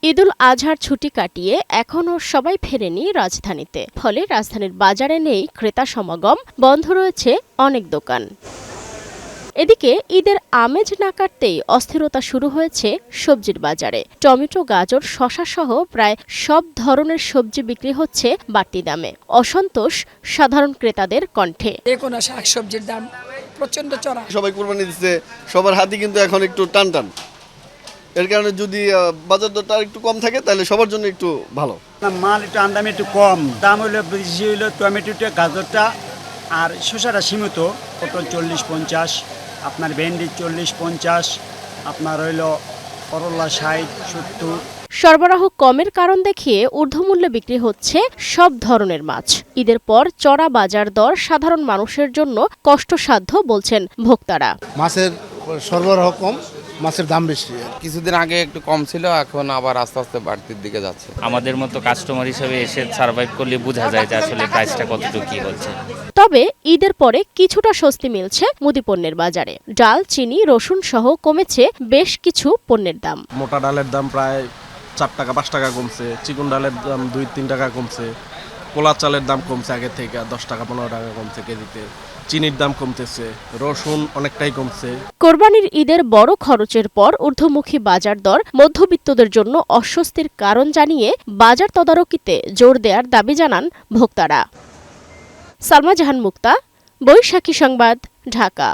ঈদুল আজহার ছুটি কাটিয়ে এখনও সবাই ফেরেনি রাজধানীতে। ফলে রাজধানীর বাজারে নেই ক্রেতা সমাগম, বন্ধ রয়েছে অনেক দোকান। এদিকে ঈদের আমেজ না কাটতেই অস্থিরতা শুরু হয়েছে সবজির বাজারে। টমেটো, গাজর, শসা সহ প্রায় সব ধরনের সবজি বিক্রি হচ্ছে বাড়তি দামে। অসন্তোষ সাধারণ ক্রেতাদের কণ্ঠে। কোনো শাকসবজির দাম প্রচন্ড চড়া। সবাই কুরবানি দিচ্ছে, সবার হাতে কিন্তু এখন একটু টান টান। এর কারণে যদি বাজার দরটা একটু কম থাকে তাহলে সবার জন্য একটু ভালো। মাল একটু আমদানি একটু কম, দাম হইলো বেশি হইলো টমেটোটা, গাজরটা আর শসাটা সীমিত। পটল 40-50, আপনার ভেন্ডি 40-50, আপনার হইলো করলা 60-70। সরবরাহ কমের কারণ দেখিয়ে ঊর্ধ্বমূল্যে বিক্রি হচ্ছে সব ধরনের মাছ। ঈদের পর চড়া বাজার দর সাধারণ মানুষের জন্য কষ্টসাধ্য বলছেন ভোক্তারা। মাছের সরবরাহ কম, মাছের দাম বেশি। কিছুদিন আগে একটু কম ছিল, এখন আবার আস্তে আস্তে বাড়তির দিকে যাচ্ছে। আমাদের মতো কাস্টমার হিসেবে এসে সার্ভাইভ করলে বোঝা যায় যে আসলে প্রাইসটা কতটুকু কি হচ্ছে। তবে ঈদের পরে কিছুটা স্বস্তি মিলছে মুদিপণ্যের বাজারে। ডাল, চিনি, রসুন সহ কমেছে বেশ কিছু পণ্যের দাম। মোটা ডালের দাম প্রায় 4 টাকা 5 টাকা কমছে, চিকন ডালের দাম 2-3 টাকা কমছে, কোলা চালের দাম কমছে আগে থেকে 10 টাকা 15 টাকা কমছে কেজিতে, চিনির দাম কমতেছে, রসুন অনেকটাই কমছে। কোরবানির ঈদের বড় খরচের পর ঊর্ধ্বমুখী বাজার দর মধ্যবিত্তদের জন্য অস্বস্তির কারণ জানিয়ে বাজার তদারকিতে জোর দেওয়ার দাবি জানান ভোক্তারা। সালমা জাহান মুক্তা, বৈশাখী সংবাদ, ঢাকা।